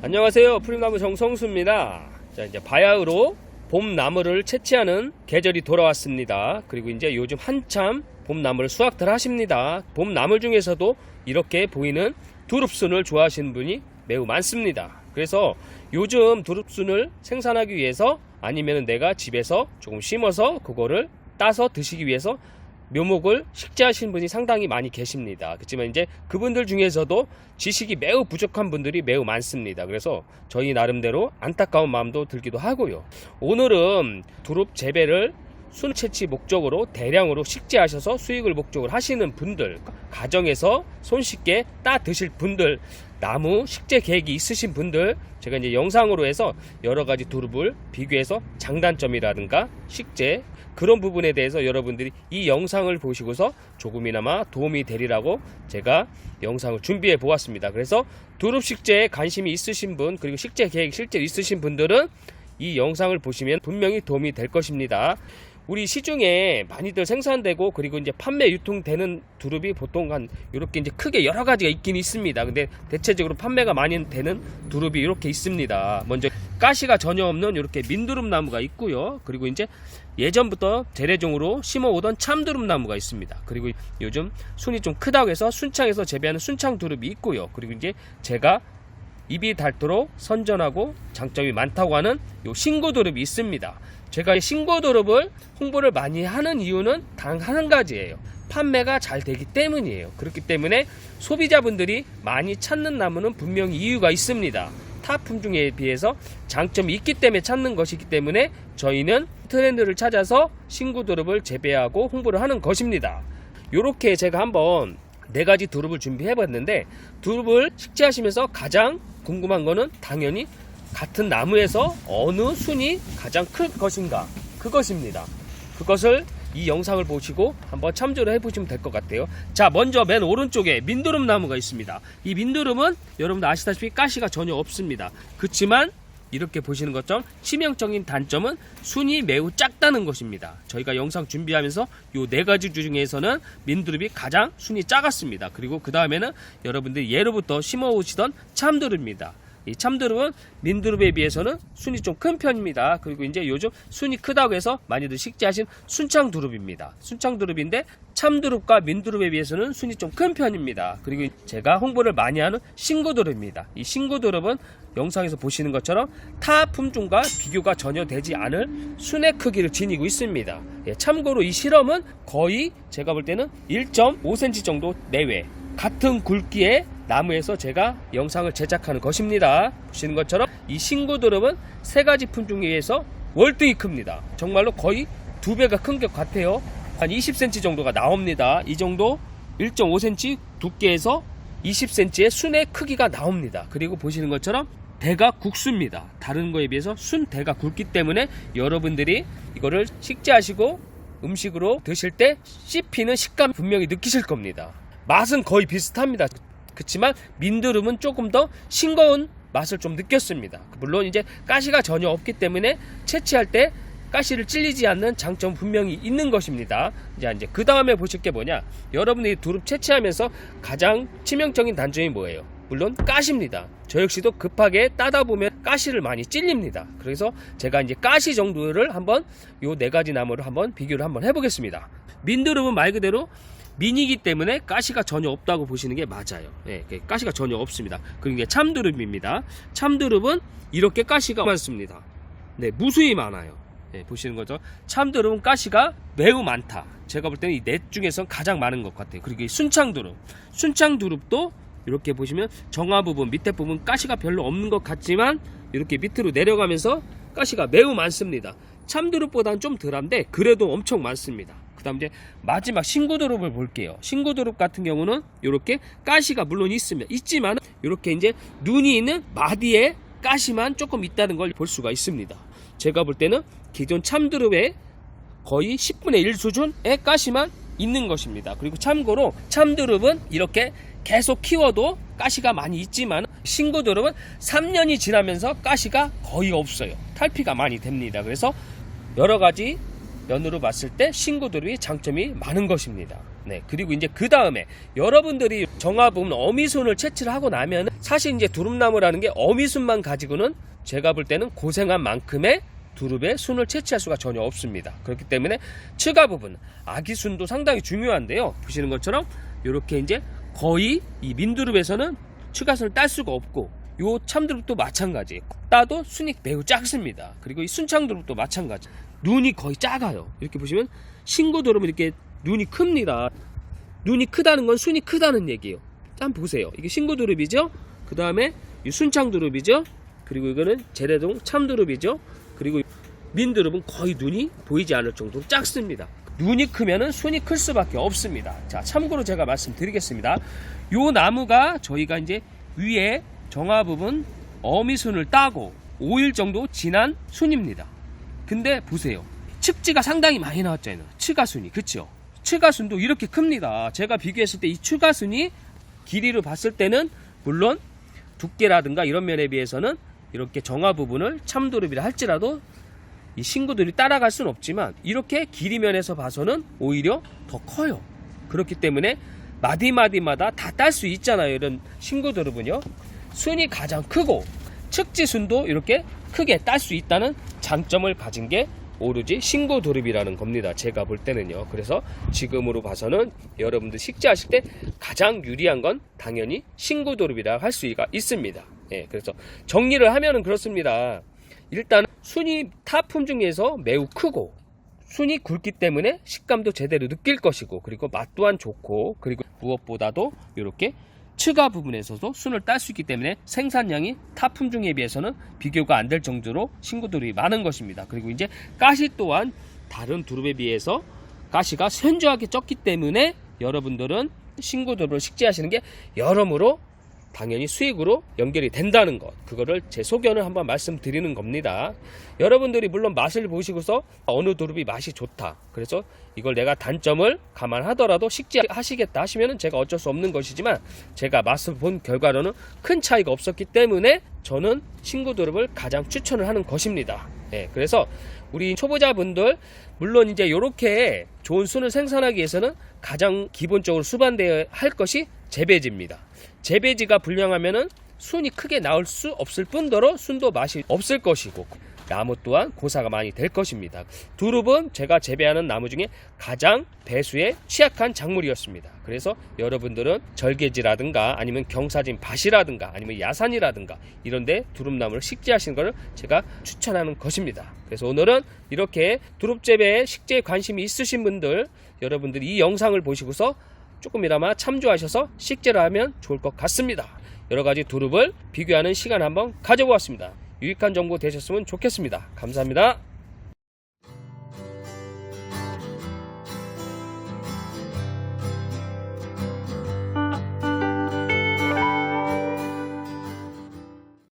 안녕하세요. 프림나무 정성수입니다. 자, 이제 바야흐로 봄나무를 채취하는 계절이 돌아왔습니다. 그리고 이제 요즘 한참 봄나무를 수확들 하십니다. 봄나무 중에서도 이렇게 보이는 두릅순을 좋아하시는 분이 매우 많습니다. 그래서 요즘 두릅순을 생산하기 위해서 아니면 내가 집에서 조금 심어서 그거를 따서 드시기 위해서 묘목을 식재하시는 분이 상당히 많이 계십니다. 그렇지만 이제 그분들 중에서도 지식이 매우 부족한 분들이 매우 많습니다. 그래서 저희 나름대로 안타까운 마음도 들기도 하고요. 오늘은 두릅 재배를 순 채취 목적으로 대량으로 식재하셔서 수익을 목적으로 하시는 분들, 가정에서 손쉽게 따 드실 분들, 나무 식재 계획이 있으신 분들, 제가 이제 영상으로 해서 여러 가지 두릅을 비교해서 장단점이라든가 식재 그런 부분에 대해서 여러분들이 이 영상을 보시고서 조금이나마 도움이 되리라고 제가 영상을 준비해 보았습니다. 그래서 두릅 식재에 관심이 있으신 분, 그리고 식재 계획 실제로 있으신 분들은 이 영상을 보시면 분명히 도움이 될 것입니다. 우리 시중에 많이들 생산되고 그리고 이제 판매 유통되는 두릅이 보통 한 이렇게 이제 크게 여러 가지가 있긴 있습니다. 근데 대체적으로 판매가 많이 되는 두릅이 이렇게 있습니다. 먼저 가시가 전혀 없는 이렇게 민두릅 나무가 있고요. 그리고 이제 예전부터 재래종으로 심어오던 참두릅 나무가 있습니다. 그리고 요즘 순이 좀 크다고 해서 순창에서 재배하는 순창 두릅이 있고요. 그리고 이제 제가 입이 닳도록 선전하고 장점이 많다고 하는 요 신고두릅이 있습니다. 제가 신고두릅을 홍보를 많이 하는 이유는 단 한 가지예요. 판매가 잘 되기 때문이에요. 그렇기 때문에 소비자분들이 많이 찾는 나무는 분명히 이유가 있습니다. 타 품종에 비해서 장점이 있기 때문에 찾는 것이기 때문에 저희는 트렌드를 찾아서 신고두릅을 재배하고 홍보를 하는 것입니다. 요렇게 제가 한번 4가지 두릅을 준비해 봤는데, 두릅을 식재하시면서 가장 궁금한 거는 당연히 같은 나무에서 어느 순이 가장 클 것인가, 그것입니다. 그것을 이 영상을 보시고 한번 참조를 해보시면 될 것 같아요. 자, 먼저 맨 오른쪽에 민두릅 나무가 있습니다. 이 민두릅은 여러분들 아시다시피 가시가 전혀 없습니다. 그렇지만 이렇게 보시는 것처럼 치명적인 단점은 순이 매우 작다는 것입니다. 저희가 영상 준비하면서 요 4가지 중에서는 민두릅이 가장 순이 작았습니다. 그리고 그 다음에는 여러분들이 예로부터 심어오시던 참두릅입니다. 이 참두릅은 민두릅에 비해서는 순이 좀 큰 편입니다. 그리고 이제 요즘 순이 크다고 해서 많이들 식재하신 순창두릅입니다. 순창두릅인데 참두릅과 민두릅에 비해서는 순이 좀 큰 편입니다. 그리고 제가 홍보를 많이 하는 신고두릅입니다. 이 신고두릅은 영상에서 보시는 것처럼 타 품종과 비교가 전혀 되지 않을 순의 크기를 지니고 있습니다. 참고로 이 실험은 거의 제가 볼 때는 1.5cm 정도 내외 같은 굵기의 나무에서 제가 영상을 제작하는 것입니다. 보시는 것처럼 이 신고두릅은 3가지 품종에 의해서 월등히 큽니다. 정말로 거의 2배가 큰 것 같아요. 한 20cm 정도가 나옵니다. 이 정도 1.5cm 두께에서 20cm의 순의 크기가 나옵니다. 그리고 보시는 것처럼 대가 굵습니다. 다른 거에 비해서 순 대가 굵기 때문에 여러분들이 이거를 식재하시고 음식으로 드실 때 씹히는 식감 분명히 느끼실 겁니다. 맛은 거의 비슷합니다. 그렇지만 민두릅은 조금 더 싱거운 맛을 좀 느꼈습니다. 물론 이제 가시가 전혀 없기 때문에 채취할 때 가시를 찔리지 않는 장점 분명히 있는 것입니다. 이제 그 다음에 보실 게 뭐냐, 여러분들이 두릅 채취하면서 가장 치명적인 단점이 뭐예요? 물론 가시입니다. 저 역시도 급하게 따다 보면 가시를 많이 찔립니다. 그래서 제가 이제 가시 정도를 한번 요 4가지 나무를 한번 비교를 한번 해보겠습니다. 민두릅은 말 그대로 민이기 때문에 가시가 전혀 없다고 보시는 게 맞아요. 가시가 전혀 없습니다. 그리고 이게 참두릅입니다. 참두릅은 이렇게 가시가 많습니다. 무수히 많아요. 보시는 거죠. 참두릅은 가시가 매우 많다. 제가 볼 때는 이 넷 중에서 가장 많은 것 같아요. 그리고 이 순창두릅, 순창두릅도 이렇게 보시면 정화 부분, 밑에 부분 가시가 별로 없는 것 같지만 이렇게 밑으로 내려가면서 가시가 매우 많습니다. 참두릅보다는 좀 덜한데 그래도 엄청 많습니다. 그 다음 이제 마지막 신고두릅을 볼게요. 신고두릅 같은 경우는 이렇게 가시가 물론 있지만 이렇게 이제 눈이 있는 마디에 가시만 조금 있다는 걸 볼 수가 있습니다. 제가 볼 때는 기존 참두릅의 거의 10분의 1 수준의 가시만 있는 것입니다. 그리고 참고로 참두릅은 이렇게 계속 키워도 가시가 많이 있지만 신고두릅은 3년이 지나면서 가시가 거의 없어요. 탈피가 많이 됩니다. 그래서 여러 가지 면으로 봤을 때 신고두릅이 장점이 많은 것입니다. 그리고 이제 그 다음에 여러분들이 정화 부분 어미순을 채취를 하고 나면 사실 이제 두릅나무라는 게 어미순만 가지고는 제가 볼 때는 고생한 만큼의 두릅의 순을 채취할 수가 전혀 없습니다. 그렇기 때문에 측가 부분, 아기순도 상당히 중요한데요. 보시는 것처럼 이렇게 이제 거의 이 민두릅에서는 측가순을 딸 수가 없고, 요 참두릅도 마찬가지. 따도 순이 매우 작습니다. 그리고 이 순창두릅도 마찬가지. 눈이 거의 작아요. 이렇게 보시면 신고두릅은 이렇게 눈이 큽니다. 눈이 크다는 건 순이 크다는 얘기예요. 한번 보세요. 이게 신고두릅이죠. 그 다음에 이 순창두릅이죠. 그리고 이거는 재래동 참두릅이죠. 그리고 민두릅은 거의 눈이 보이지 않을 정도로 작습니다. 눈이 크면은 순이 클 수밖에 없습니다. 자, 참고로 제가 말씀드리겠습니다. 요 나무가 저희가 이제 위에 정화 부분 어미순을 따고 5일 정도 지난 순입니다. 근데 보세요. 측지가 상당히 많이 나왔잖아요. 측가순이. 그쵸? 측가순도 이렇게 큽니다. 제가 비교했을 때 이 측가순이 길이로 봤을 때는 물론 두께라든가 이런 면에 비해서는 이렇게 정화 부분을 참두릅이라 할지라도 이 신구들이 따라갈 수는 없지만 이렇게 길이 면에서 봐서는 오히려 더 커요. 그렇기 때문에 마디마디마다 다 딸 수 있잖아요. 이런 신구두릅은요. 순이 가장 크고 측지순도 이렇게 크게 딸 수 있다는 장점을 가진 게 오로지 신고두릅이라는 겁니다. 제가 볼 때는요. 그래서 지금으로 봐서는 여러분들 식재하실 때 가장 유리한 건 당연히 신고두릅이라 할 수가 있습니다. 예, 그래서 정리를 하면은 그렇습니다. 일단 순이 타품 중에서 매우 크고 순이 굵기 때문에 식감도 제대로 느낄 것이고, 그리고 맛 또한 좋고, 그리고 무엇보다도 이렇게 측가 부분에서도 순을 딸 수 있기 때문에 생산량이 타품중에 비해서는 비교가 안 될 정도로 신고두릅이 많은 것입니다. 그리고 이제 가시 또한 다른 두릅에 비해서 가시가 현저하게 적기 때문에 여러분들은 신고두릅을 식재하시는 게 여러모로 당연히 수익으로 연결이 된다는 것, 그거를 제 소견을 한번 말씀드리는 겁니다. 여러분들이 물론 맛을 보시고서 어느 두릅이 맛이 좋다, 그래서 이걸 내가 단점을 감안하더라도 식재하시겠다 하시면은 제가 어쩔 수 없는 것이지만, 제가 맛을 본 결과로는 큰 차이가 없었기 때문에 저는 신고두릅을 가장 추천을 하는 것입니다. 예, 그래서 우리 초보자분들 물론 이제 이렇게 좋은 순을 생산하기 위해서는 가장 기본적으로 수반되어야 할 것이 재배지입니다. 재배지가 불량하면은 순이 크게 나올 수 없을 뿐더러 순도 맛이 없을 것이고, 나무 또한 고사가 많이 될 것입니다. 두릅은 제가 재배하는 나무 중에 가장 배수에 취약한 작물이었습니다. 그래서 여러분들은 절개지라든가 아니면 경사진 밭이라든가 아니면 야산이라든가 이런데 두릅나무를 식재하시는 것을 제가 추천하는 것입니다. 그래서 오늘은 이렇게 두릅 재배에 식재에 관심이 있으신 분들, 여러분들이 이 영상을 보시고서 조금이나마 참조하셔서 식재를 하면 좋을 것 같습니다. 여러가지 두릅을 비교하는 시간 한번 가져보았습니다. 유익한 정보 되셨으면 좋겠습니다. 감사합니다.